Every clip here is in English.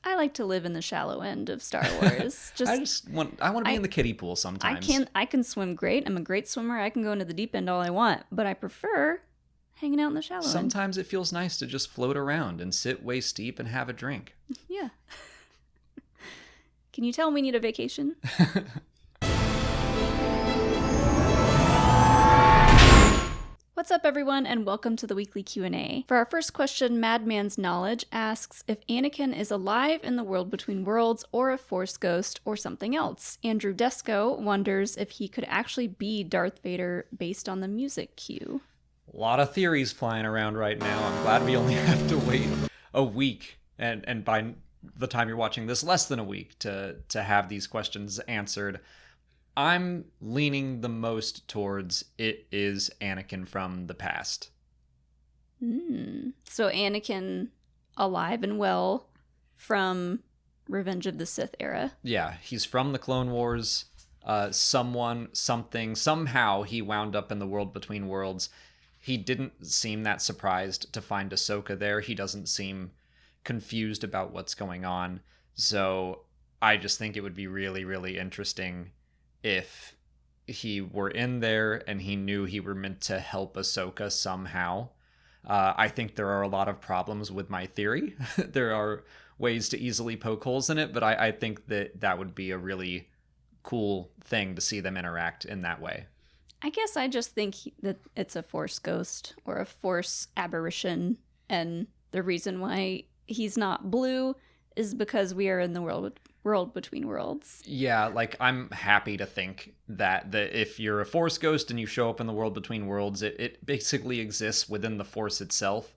I like to live in the shallow end of Star Wars. I want to be in the kiddie pool sometimes. I can swim great. I'm a great swimmer. I can go into the deep end all I want, but I prefer hanging out in the shallow end. Sometimes it feels nice to just float around and sit waist deep and have a drink. Yeah. Can you tell we need a vacation? What's up, everyone, and welcome to the weekly Q&A. For our first question, Madman's Knowledge asks if Anakin is alive in the world between worlds or a Force ghost or something else. Andrew Desco wonders if he could actually be Darth Vader based on the music cue. A lot of theories flying around right now. I'm glad we only have to wait a week, and by the time you're watching this, less than a week to have these questions answered. I'm leaning the most towards it is Anakin from the past. So Anakin alive and well from Revenge of the Sith era. Yeah, he's from the Clone Wars. Somehow he wound up in the world between worlds. He didn't seem that surprised to find Ahsoka there. He doesn't seem confused about what's going on. So I just think it would be really, really interesting if he were in there and he knew he were meant to help Ahsoka somehow. I think there are a lot of problems with my theory. There are ways to easily poke holes in it, but I think that would be a really cool thing to see them interact in that way. I guess I just think that it's a Force ghost or a Force aberration, and the reason why he's not blue is because we are in the world between worlds. Yeah, like I'm happy to think that if you're a Force ghost and you show up in the world between worlds, it basically exists within the Force itself.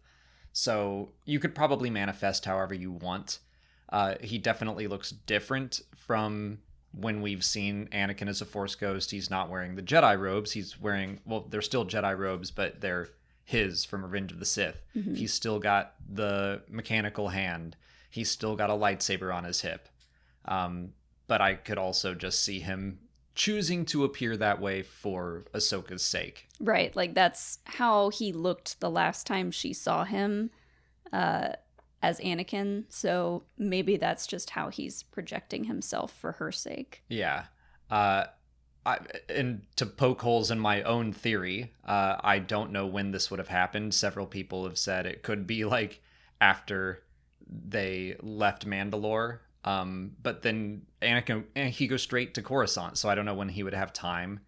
So you could probably manifest however you want. He definitely looks different from when we've seen Anakin as a Force ghost. He's not wearing the Jedi robes. He's wearing, well, they're still Jedi robes, but they're his from Revenge of the Sith. Mm-hmm. He's still got the mechanical hand. He's still got a lightsaber on his hip. But I could also just see him choosing to appear that way for Ahsoka's sake. Right, like that's how he looked the last time she saw him as Anakin. So maybe that's just how he's projecting himself for her sake. Yeah. And to poke holes in my own theory, I don't know when this would have happened. Several people have said it could be like after they left Mandalore. But then Anakin, he goes straight to Coruscant, so I don't know when he would have time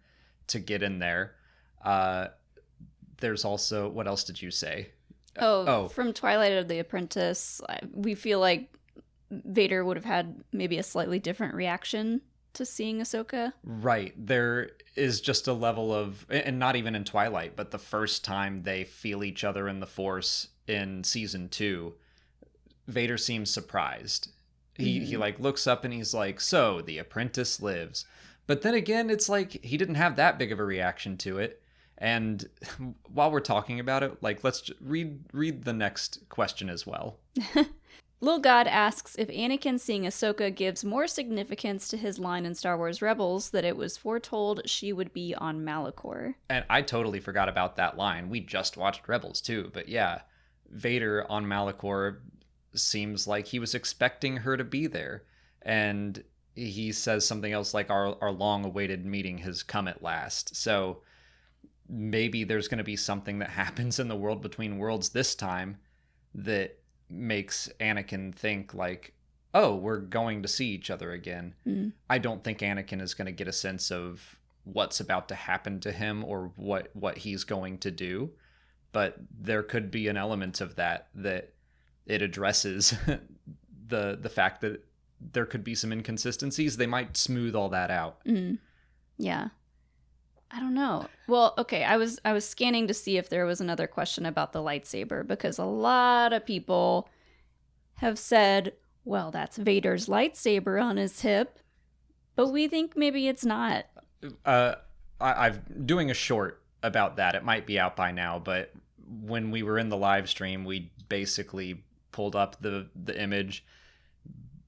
to get in there. There's also, what else did you say? From Twilight of the Apprentice, we feel like Vader would have had maybe a slightly different reaction to seeing Ahsoka. Right. There is just a level of, and not even in Twilight, but the first time they feel each other in the Force in season 2, Vader seems surprised. He like looks up and he's like, so the apprentice lives. But then again, it's like he didn't have that big of a reaction to it. And while we're talking about it, like let's read the next question as well. Lil God asks if Anakin seeing Ahsoka gives more significance to his line in Star Wars Rebels that it was foretold she would be on Malachor. And I totally forgot about that line. We just watched Rebels too, but yeah, Vader on Malachor seems like he was expecting her to be there, and he says something else like our long-awaited meeting has come at last. So maybe there's going to be something that happens in the world between worlds this time that makes Anakin think like, oh, we're going to see each other again. I don't think Anakin is going to get a sense of what's about to happen to him or what he's going to do, but there could be an element of that it addresses the fact that there could be some inconsistencies. They might smooth all that out. Yeah. I don't know. Well, okay, I was scanning to see if there was another question about the lightsaber, because a lot of people have said, well, that's Vader's lightsaber on his hip, but we think maybe it's not. I'm doing a short about that. It might be out by now, but when we were in the live stream, we basically pulled up the image,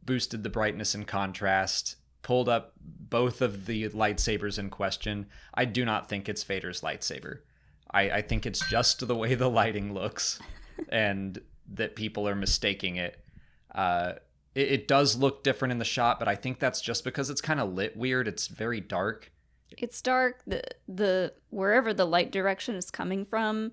boosted the brightness and contrast, pulled up both of the lightsabers in question. I do not think it's Vader's lightsaber. I think it's just the way the lighting looks and that people are mistaking it. It does look different in the shot, but I think that's just because it's kind of lit weird. It's very dark. It's dark. The wherever the light direction is coming from,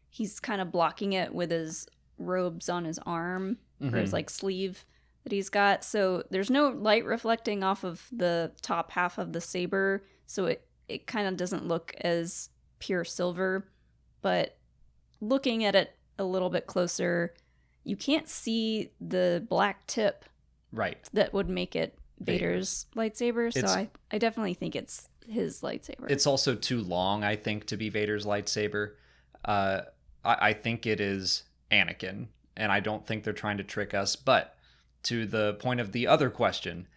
he's kind of blocking it with his robes on his arm or his like sleeve that he's got. So there's no light reflecting off of the top half of the saber, so it kind of doesn't look as pure silver. But looking at it a little bit closer, you can't see the black tip Right. that would make it Vader's lightsaber. So I definitely think it's his lightsaber. It's also too long, I think, to be Vader's lightsaber. I think it is Anakin, and I don't think they're trying to trick us. But to the point of the other question,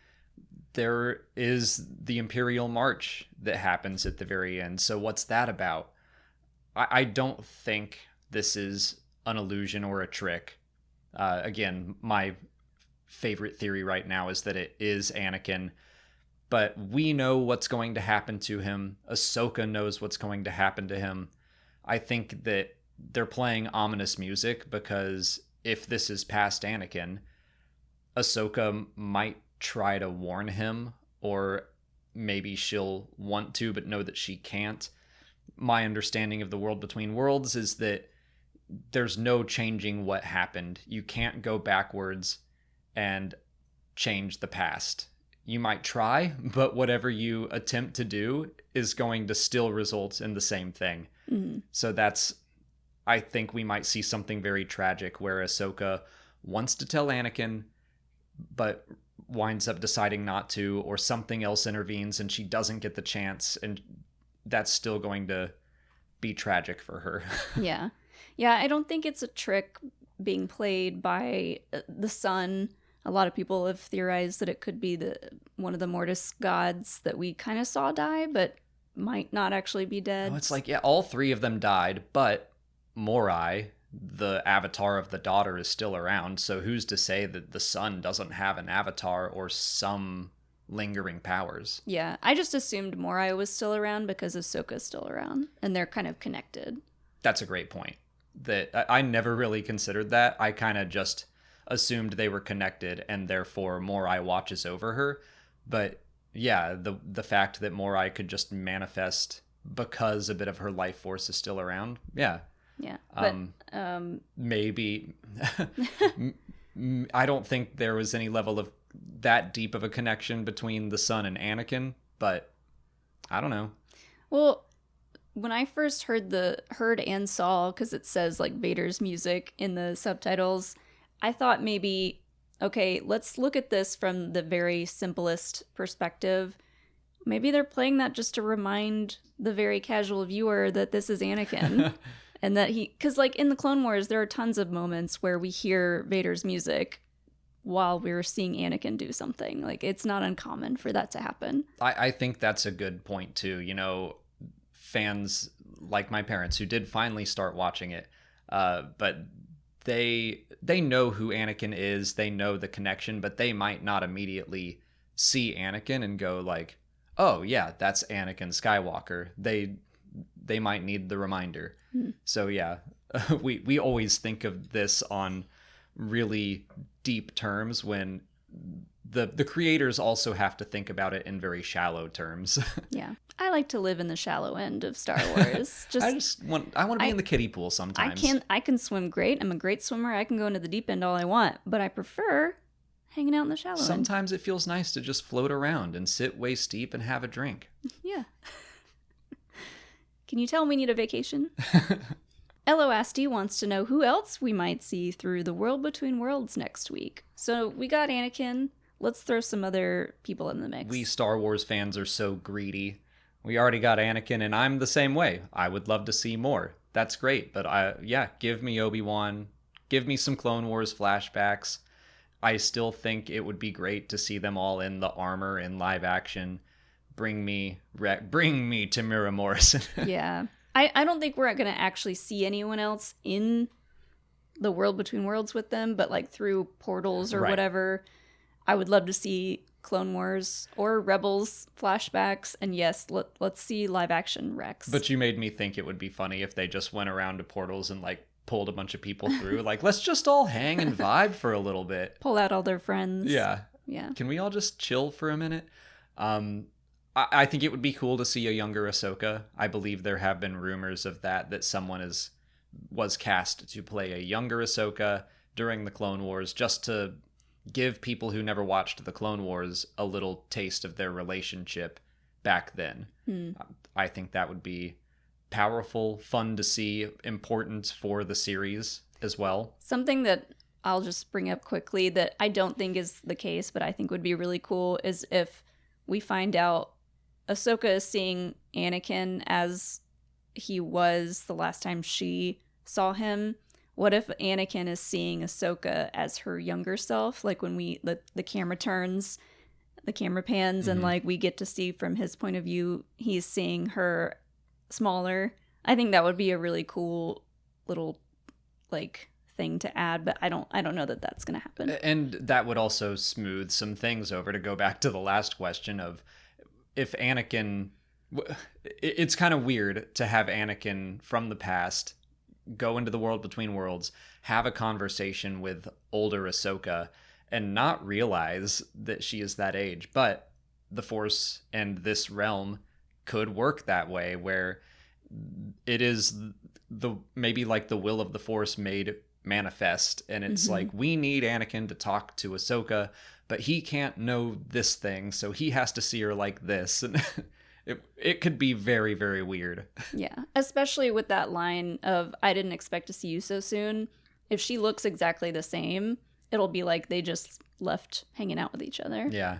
there is the Imperial March that happens at the very end. So what's that about? I don't think this is an illusion or a trick. Again, my favorite theory right now is that it is Anakin, but we know what's going to happen to him. Ahsoka knows what's going to happen to him. I think that they're playing ominous music because if this is past Anakin, Ahsoka might try to warn him, or maybe she'll want to but know that she can't. My understanding of the world between worlds is that there's no changing what happened. You can't go backwards and change the past. You might try, but whatever you attempt to do is going to still result in the same thing. Mm-hmm. So I think we might see something very tragic where Ahsoka wants to tell Anakin, but winds up deciding not to, or something else intervenes and she doesn't get the chance, and that's still going to be tragic for her. Yeah. Yeah, I don't think it's a trick being played by the son. A lot of people have theorized that it could be one of the Mortis gods that we kind of saw die, but might not actually be dead. Oh, it's like, yeah, all three of them died, but Morai, the avatar of the daughter, is still around. So who's to say that the son doesn't have an avatar or some lingering powers? Yeah, I just assumed Morai was still around because Ahsoka's still around, and they're kind of connected. That's a great point. That I never really considered that. I kind of just assumed they were connected, and therefore Morai watches over her. But yeah, the fact that Morai could just manifest because a bit of her life force is still around. Yeah. Yeah. But, maybe I don't think there was any level of that deep of a connection between the son and Anakin, but I don't know. Well, when I first heard and saw, because it says like Vader's music in the subtitles, I thought maybe, okay, let's look at this from the very simplest perspective. Maybe they're playing that just to remind the very casual viewer that this is Anakin. And that because like in the Clone Wars, there are tons of moments where we hear Vader's music while we're seeing Anakin do something. Like, it's not uncommon for that to happen. I think that's a good point too. You know, fans like my parents who did finally start watching it, but they know who Anakin is, they know the connection, but they might not immediately see Anakin and go like, oh yeah, that's Anakin Skywalker. They might need the reminder. So yeah, we always think of this on really deep terms when the creators also have to think about it in very shallow terms. Yeah. I like to live in the shallow end of Star Wars. I want to be in the kiddie pool sometimes. I can swim great. I'm a great swimmer. I can go into the deep end all I want, but I prefer hanging out in the shallow end. Sometimes it feels nice to just float around and sit waist deep and have a drink. Yeah. Can you tell we need a vacation? Elo Asti wants to know who else we might see through the World Between Worlds next week. So we got Anakin. Let's throw some other people in the mix. We Star Wars fans are so greedy. We already got Anakin, and I'm the same way. I would love to see more. That's great, but give me Obi-Wan. Give me some Clone Wars flashbacks. I still think it would be great to see them all in the armor in live action. Bring me Tamira Morrison. Yeah. I don't think we're going to actually see anyone else in the World Between Worlds with them, but like through portals or whatever. I would love to see Clone Wars or Rebels flashbacks, and yes, let's see live action Rex. But you made me think it would be funny if they just went around to portals and like pulled a bunch of people through. Like, let's just all hang and vibe for a little bit. Pull out all their friends. Yeah. Yeah. Can we all just chill for a minute? I think it would be cool to see a younger Ahsoka. I believe there have been rumors of that someone was cast to play a younger Ahsoka during the Clone Wars, just to give people who never watched the Clone Wars a little taste of their relationship back then. I think that would be powerful, fun to see, important for the series as well. Something that I'll just bring up quickly that I don't think is the case, but I think would be really cool is if we find out Ahsoka is seeing Anakin as he was the last time she saw him. What if Anakin is seeing Ahsoka as her younger self? Like when the camera turns, the camera pans, and like we get to see from his point of view, he's seeing her smaller. I think that would be a really cool little like thing to add, but I don't know that that's going to happen. And that would also smooth some things over, to go back to the last question of if Anakin, it's kind of weird to have Anakin from the past go into the world between worlds, have a conversation with older Ahsoka, and not realize that she is that age. But the Force and this realm could work that way, where it is maybe like the will of the Force made manifest, and it's like, we need Anakin to talk to Ahsoka, but he can't know this thing, so he has to see her like this. And it could be very, very weird. Yeah, especially with that line of, I didn't expect to see you so soon. If she looks exactly the same, it'll be like they just left hanging out with each other. Yeah.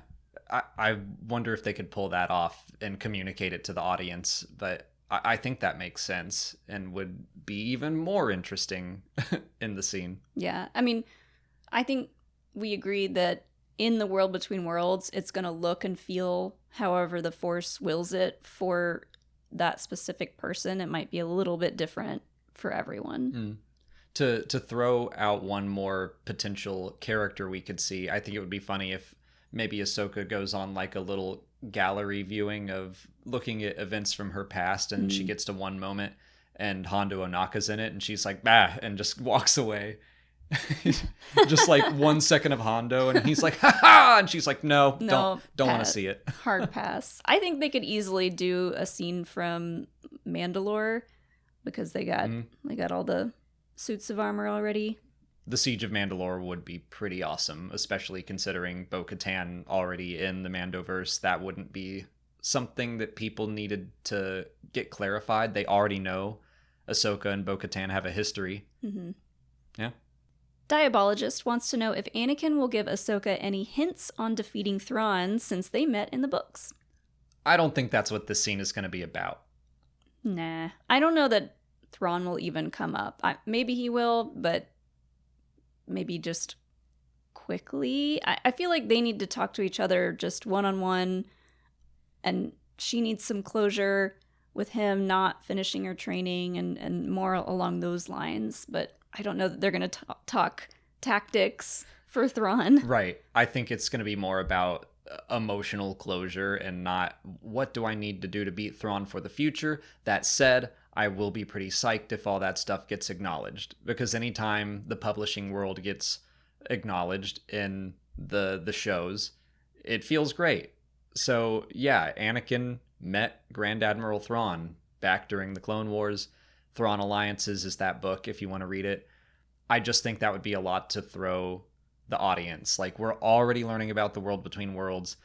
I wonder if they could pull that off and communicate it to the audience, but I think that makes sense and would be even more interesting in the scene. Yeah, I mean, I think we agree that in the world between worlds, it's going to look and feel however the Force wills it for that specific person. It might be a little bit different for everyone. To throw out one more potential character we could see, I think it would be funny if maybe Ahsoka goes on like a little gallery viewing of looking at events from her past, and she gets to one moment and Hondo Onaka's in it, and she's like, bah, and just walks away. Just like 1 second of Hondo, and he's like, ha ha, and she's like, no, don't want to see it. Hard pass. I think they could easily do a scene from Mandalore, because they got all the suits of armor already. The Siege of Mandalore would be pretty awesome, especially considering Bo-Katan already in the Mandoverse. That wouldn't be something that people needed to get clarified. They already know Ahsoka and Bo-Katan have a history. Yeah. Diabologist wants to know if Anakin will give Ahsoka any hints on defeating Thrawn since they met in the books. I don't think that's what this scene is going to be about. Nah. I don't know that Thrawn will even come up. Maybe he will, but maybe just quickly. I feel like they need to talk to each other just one-on-one, and she needs some closure with him not finishing her training and more along those lines. But I don't know that they're going to talk tactics for Thrawn. Right. I think it's going to be more about emotional closure and not what do I need to do to beat Thrawn for the future. That said, I will be pretty psyched if all that stuff gets acknowledged, because anytime the publishing world gets acknowledged in the shows, it feels great. So yeah, Anakin met Grand Admiral Thrawn back during the Clone Wars. Thrawn Alliances is that book if you want to read it. I just think that would be a lot to throw the audience. Like, we're already learning about the world between worlds.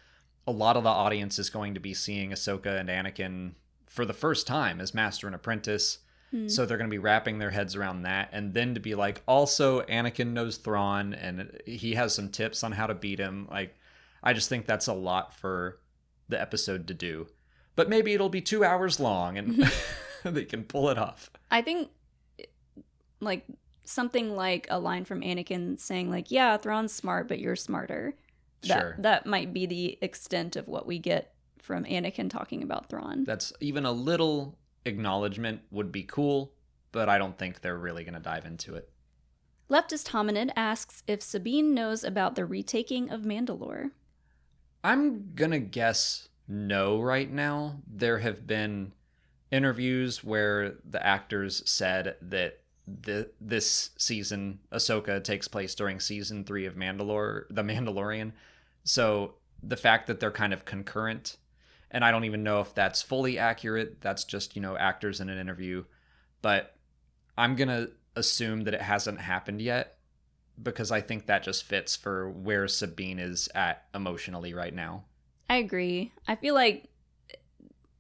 A lot of the audience is going to be seeing Ahsoka and Anakin for the first time as master and apprentice. So they're going to be wrapping their heads around that. And then to be like, also Anakin knows Thrawn and he has some tips on how to beat him. Like, I just think that's a lot for the episode to do. But maybe it'll be 2 hours long and they can pull it off. I think like something like a line from Anakin saying like, yeah, Thrawn's smart, but you're smarter. Sure. That might be the extent of what we get from Anakin talking about Thrawn. That's even a little acknowledgement would be cool, but I don't think they're really going to dive into it. Leftist Hominid asks if Sabine knows about the retaking of Mandalore. I'm going to guess no right now. There have been interviews where the actors said that this season, Ahsoka, takes place during season 3 of Mandalore, The Mandalorian. So the fact that they're kind of concurrent, and I don't even know if that's fully accurate. That's just, actors in an interview. But I'm going to assume that it hasn't happened yet, because I think that just fits for where Sabine is at emotionally right now. I agree. I feel like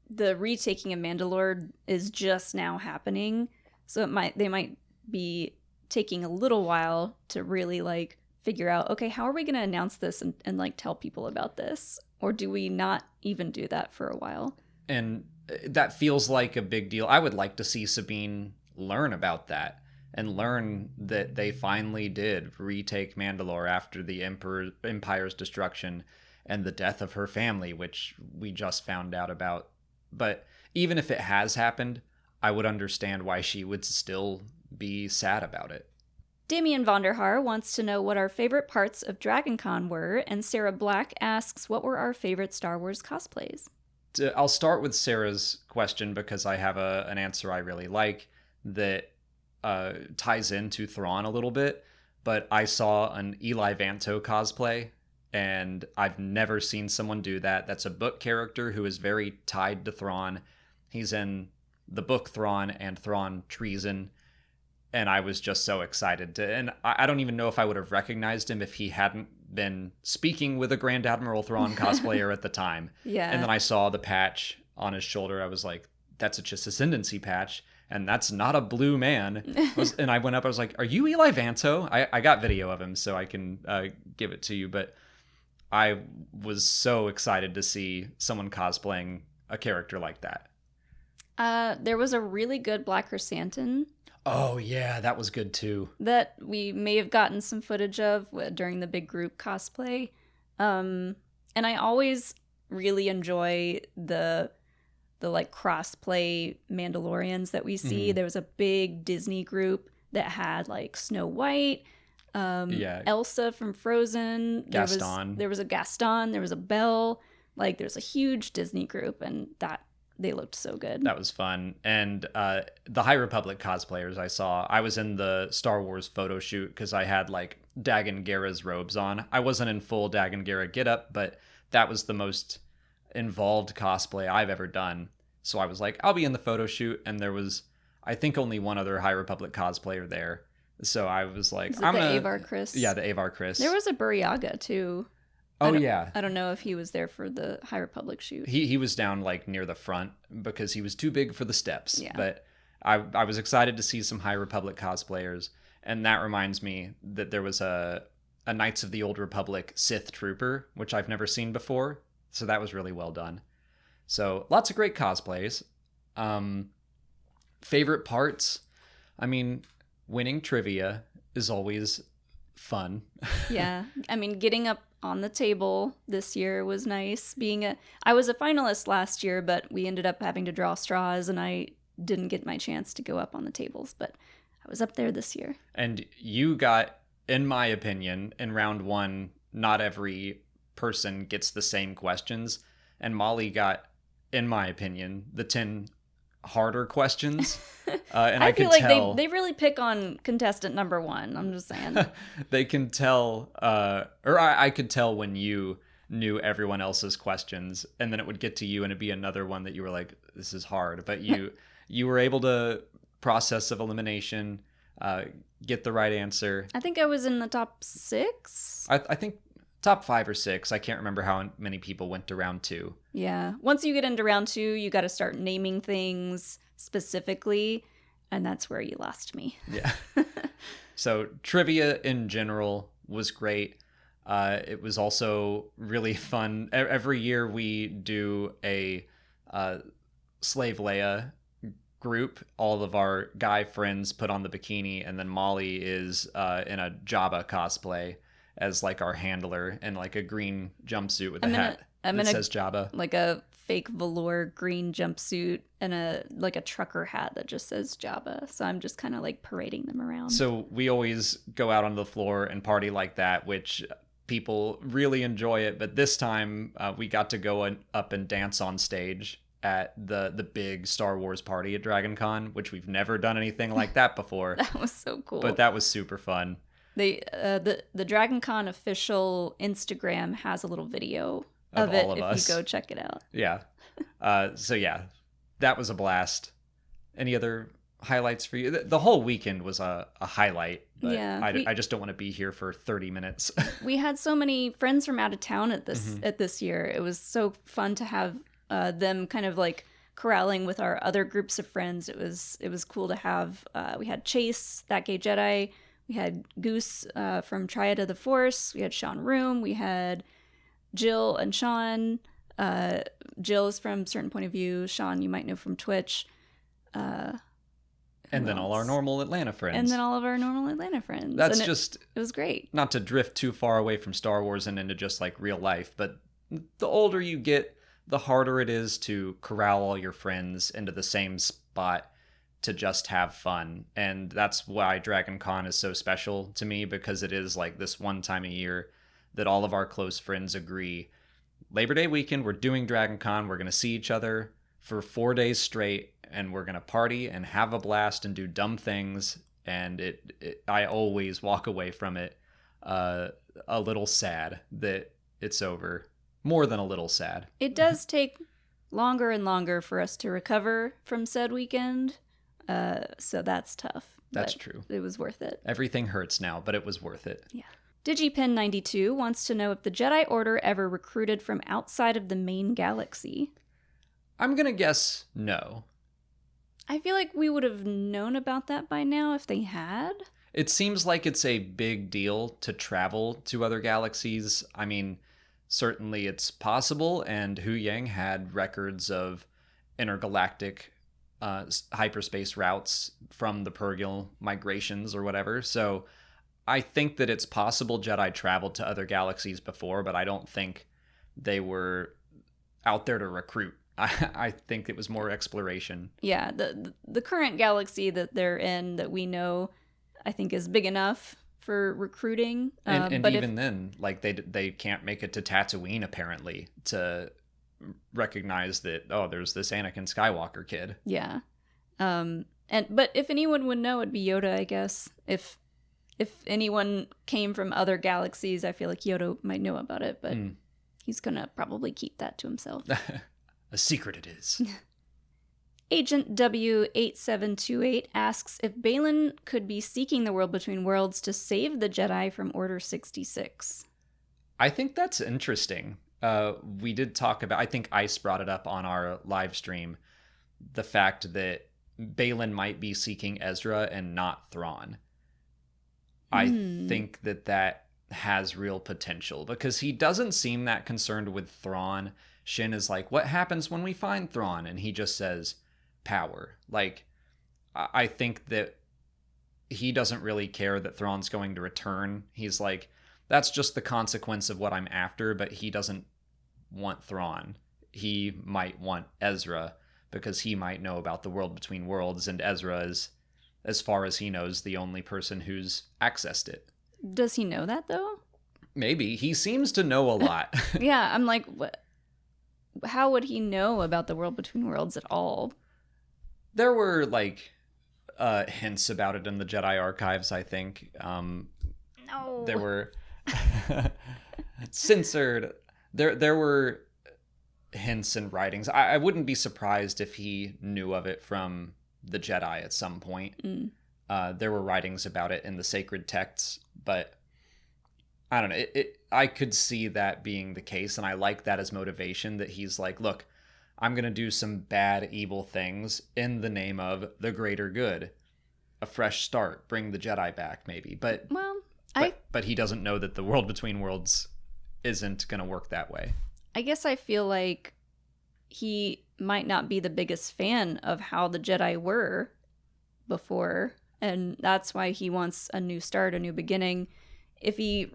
the retaking of Mandalore is just now happening, so they might be taking a little while to really like figure out, okay, how are we going to announce this and like tell people about this, or do we not even do that for a while? And that feels like a big deal. I would like to see Sabine learn about that and learn that they finally did retake Mandalore after the Empire's destruction and the death of her family, which we just found out about. But even if it has happened, I would understand why she would still be sad about it. Damien Vonderhaar wants to know what our favorite parts of DragonCon were, and Sarah Black asks what were our favorite Star Wars cosplays. I'll start with Sarah's question because I have an answer I really like that ties into Thrawn a little bit. But I saw an Eli Vanto cosplay, and I've never seen someone do that. That's a book character who is very tied to Thrawn. He's in the book Thrawn and Thrawn Treason. And I was just so excited and I don't even know if I would have recognized him if he hadn't been speaking with a Grand Admiral Thrawn cosplayer at the time. Yeah. And then I saw the patch on his shoulder. I was like, that's a just ascendancy patch. And that's not a blue man. And I went up, I was like, are you Eli Vanto? I got video of him, so I can give it to you. But I was so excited to see someone cosplaying a character like that. There was a really good Black Chrysanthemum. Oh, yeah, that was good too. That we may have gotten some footage of during the big group cosplay. And I always really enjoy the like cross-play Mandalorians that we see. Mm-hmm. There was a big Disney group that had like Snow White, Elsa from Frozen. Gaston. There was a Gaston. There was a Belle. Like there's a huge Disney group, and they looked so good. That was fun. And the High Republic cosplayers I saw, I was in the Star Wars photo shoot because I had like Dagan Gera's robes on. I wasn't in full Dagan Gera getup, but that was the most involved cosplay I've ever done. So I was like, I'll be in the photo shoot. And there was, I think, only one other High Republic cosplayer there. So I was like, I'm gonna... Avar Kriss? Yeah, the Avar Kriss. There was a Buryaga too. Oh, yeah. I don't know if he was there for the High Republic shoot. He was down like near the front because he was too big for the steps. Yeah. But I was excited to see some High Republic cosplayers. And that reminds me that there was a Knights of the Old Republic Sith Trooper, which I've never seen before. So that was really well done. So lots of great cosplays. Favorite parts? I mean, winning trivia is always fun. Yeah. I mean, getting up on the table this year was nice. I was a finalist last year, but we ended up having to draw straws, and I didn't get my chance to go up on the tables, but I was up there this year. And you got, in my opinion, in round 1, not every person gets the same questions, and Molly got, in my opinion, the 10 harder questions. And I feel like tell, they really pick on contestant number 1. I'm just saying. They can tell, or I could tell when you knew everyone else's questions, and then it would get to you and it'd be another one that you were like, this is hard. But you were able to process of elimination, get the right answer. I think I was in the top 6. I think top 5 or 6. I can't remember how many people went to round 2. Yeah. Once you get into round 2, you got to start naming things specifically, and that's where you lost me. Yeah. So trivia in general was great. It was also really fun. Every year we do a Slave Leia group. All of our guy friends put on the bikini, and then Molly is in a Jabba cosplay as like our handler, and like a green jumpsuit with a hat that says Jabba. Like a fake velour green jumpsuit and a trucker hat that just says Jabba. So I'm just kind of like parading them around. So we always go out on the floor and party like that, which people really enjoy it. But this time we got to go up and dance on stage. at the big Star Wars party at Dragon Con, which we've never done anything like that before. That was so cool. But that was super fun. The Dragon Con official Instagram has a little video of it if you go check it out. Yeah. So yeah, that was a blast. Any other highlights for you? The whole weekend was a highlight. But yeah, I just don't want to be here for 30 minutes. We had so many friends from out of town at this year. It was so fun to have them kind of like corralling with our other groups of friends. It was cool to have. We had Chase, That Gay Jedi. We had Goose from Triad of the Force. We had Sean Room. We had Jill and Sean. Jill is from Certain Point of View. Sean, you might know from Twitch. And then all our normal Atlanta friends. And then all of our normal Atlanta friends. That's and just... It was great. Not to drift too far away from Star Wars and into just like real life, but the older you get, the harder it is to corral all your friends into the same spot to just have fun. And that's why Dragon Con is so special to me, because it is like this one time a year that all of our close friends agree, Labor Day weekend, we're doing Dragon Con, we're going to see each other for 4 days straight, and we're going to party and have a blast and do dumb things. And I always walk away from it a little sad that it's over. More than a little sad. It does take longer and longer for us to recover from said weekend. So that's tough. That's true. It was worth it. Everything hurts now, but it was worth it. Yeah. DigiPen92 wants to know if the Jedi Order ever recruited from outside of the main galaxy. I'm going to guess no. I feel like we would have known about that by now if they had. It seems like it's a big deal to travel to other galaxies. I mean, certainly it's possible, and Hu Yang had records of intergalactic hyperspace routes from the Purgil migrations or whatever. So I think that it's possible Jedi traveled to other galaxies before, but I don't think they were out there to recruit. I think it was more exploration. Yeah, the current galaxy that they're in that we know, I think, is big enough for recruiting. And even then, like they can't make it to Tatooine apparently to recognize that, oh, there's this Anakin Skywalker kid. Yeah. But if anyone would know, it'd be Yoda, I guess. If anyone came from other galaxies, I feel like Yoda might know about it, but he's gonna probably keep that to himself. A secret it is. Agent W8728 asks if Baylan could be seeking the world between worlds to save the Jedi from Order 66. I think that's interesting. We did talk about, I think Ice brought it up on our live stream, the fact that Baylan might be seeking Ezra and not Thrawn. I think that has real potential because he doesn't seem that concerned with Thrawn. Shin is like, what happens when we find Thrawn? And he just says, power. Like, I think that he doesn't really care that Thrawn's going to return. He's like, that's just the consequence of what I'm after, but he doesn't want Thrawn. He might want Ezra because he might know about the world between worlds, and Ezra is, as far as he knows, the only person who's accessed it. Does he know that, though? Maybe. He seems to know a lot. Yeah, I'm like, what? How would he know about the world between worlds at all? There were, like, hints about it in the Jedi archives, I think. No. There were... censored. There were hints and writings. I wouldn't be surprised if he knew of it from the Jedi at some point. There were writings about it in the sacred texts, but I don't know. I could see that being the case, and I like that as motivation, that he's like, look, I'm going to do some bad, evil things in the name of the greater good. A fresh start. Bring the Jedi back, maybe. But he doesn't know that the world between worlds isn't going to work that way. I guess I feel like he might not be the biggest fan of how the Jedi were before, and that's why he wants a new start, a new beginning. If he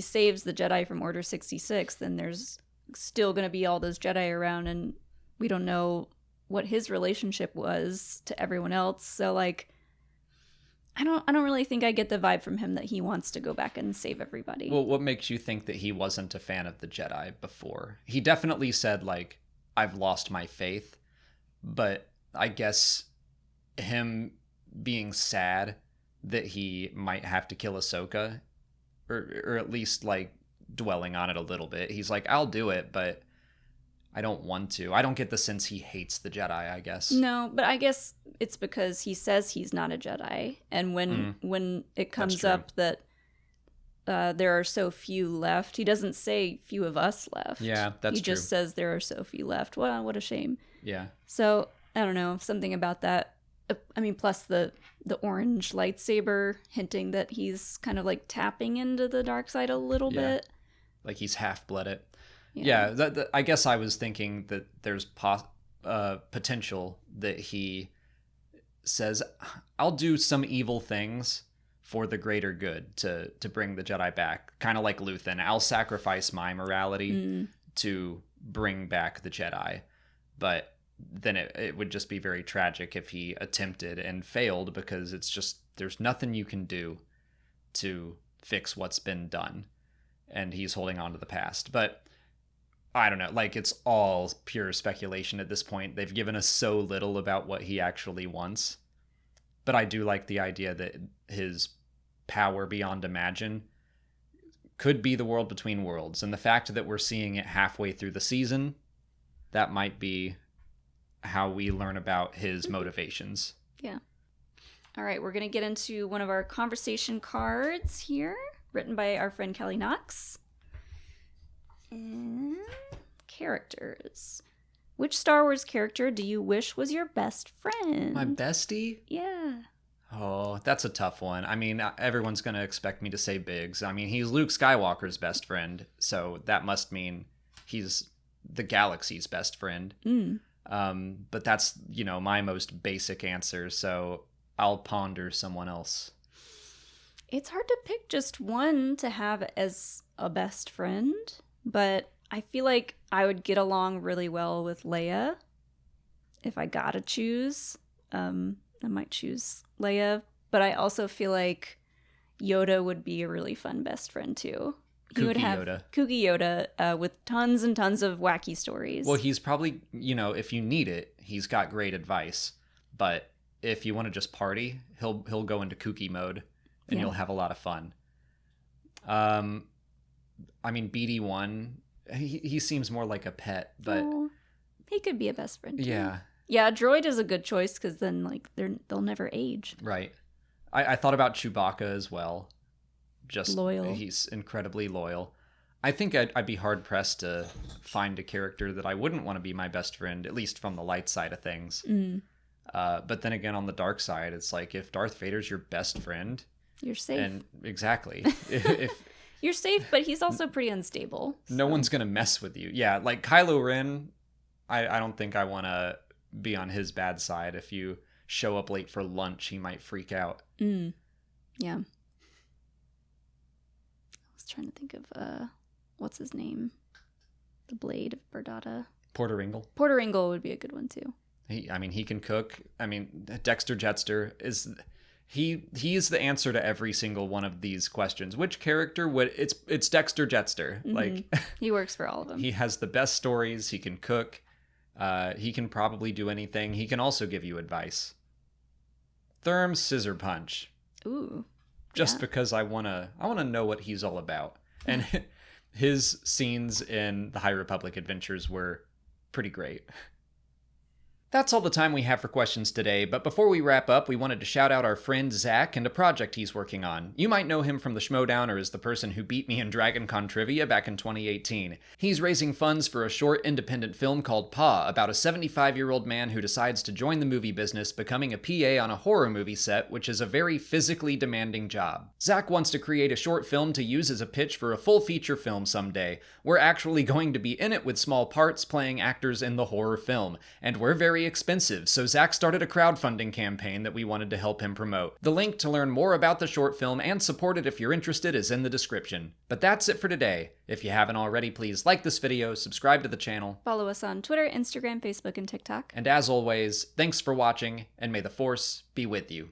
saves the Jedi from Order 66, then there's still going to be all those Jedi around, and we don't know what his relationship was to everyone else. So, like, I don't really think I get the vibe from him that he wants to go back and save everybody. Well, what makes you think that he wasn't a fan of the Jedi before? He definitely said, like, I've lost my faith. But I guess him being sad that he might have to kill Ahsoka, or at least like dwelling on it a little bit. He's like, I'll do it, but I don't want to. I don't get the sense he hates the Jedi, I guess. No, but I guess it's because he says he's not a Jedi. And when it comes up that there are so few left, he doesn't say few of us left. Yeah, that's true. He just says there are so few left. Well, what a shame. Yeah. So, I don't know, something about that. I mean, plus the orange lightsaber hinting that he's kind of like tapping into the dark side a little bit. Like he's half-blooded. Yeah, I guess I was thinking that there's potential that he says, I'll do some evil things for the greater good to bring the Jedi back. Kind of like Luthen. I'll sacrifice my morality to bring back the Jedi. But then it would just be very tragic if he attempted and failed, because it's just, there's nothing you can do to fix what's been done. And he's holding on to the past. But I don't know, like, it's all pure speculation at this point. They've given us so little about what he actually wants. But I do like the idea that his power beyond imagine could be the world between worlds. And the fact that we're seeing it halfway through the season, that might be how we learn about his motivations. Yeah. All right, we're going to get into one of our conversation cards here, written by our friend Kelly Knox. And characters. Which Star Wars character do you wish was your best friend? My bestie? Yeah. Oh, that's a tough one. I mean, everyone's going to expect me to say Biggs. I mean, he's Luke Skywalker's best friend, so that must mean he's the galaxy's best friend. But that's, my most basic answer, so I'll ponder someone else. It's hard to pick just one to have as a best friend, but I feel like I would get along really well with Leia. If I gotta choose, I might choose Leia, but I also feel like Yoda would be a really fun best friend too. He would have Kooky Yoda with tons and tons of wacky stories. Well, he's probably, if you need it, he's got great advice. But if you want to just party, he'll go into kooky mode, and you'll have a lot of fun. I mean, BD1, he seems more like a pet, but he could be a best friend too. Yeah, Droid is a good choice because then they'll never age. Right. I thought about Chewbacca as well. Just loyal. He's incredibly loyal. I think I'd be hard pressed to find a character that I wouldn't want to be my best friend, at least from the light side of things. But then again, on the dark side, it's like, if Darth Vader's your best friend, you're safe. And exactly. if you're safe, but he's also pretty unstable. So. No one's gonna mess with you. Yeah, like Kylo Ren, I don't think I want to be on his bad side. If you show up late for lunch, he might freak out. Yeah. I was trying to think of what's his name? The Blade of Berdata. Porter Ringle. Porter Ringle would be a good one too. He can cook. I mean, Dexter Jetster is he is the answer to every single one of these questions. Which character would it's Dexter Jetster. Like, he works for all of them. He has the best stories, he can cook. He can probably do anything. He can also give you advice. Therm Scissor Punch. Ooh. Just because I want to know what he's all about. And his scenes in the High Republic Adventures were pretty great. That's all the time we have for questions today, but before we wrap up, we wanted to shout out our friend Zach and a project he's working on. You might know him from the Schmodown or as the person who beat me in DragonCon trivia back in 2018. He's raising funds for a short independent film called Pa, about a 75-year-old man who decides to join the movie business, becoming a PA on a horror movie set, which is a very physically demanding job. Zach wants to create a short film to use as a pitch for a full feature film someday. We're actually going to be in it with small parts playing actors in the horror film, and we're very expensive, so Zach started a crowdfunding campaign that we wanted to help him promote. The link to learn more about the short film and support it if you're interested is in the description. But that's it for today. If you haven't already, please like this video, subscribe to the channel, follow us on Twitter, Instagram, Facebook, and TikTok. And as always, thanks for watching, and may the Force be with you.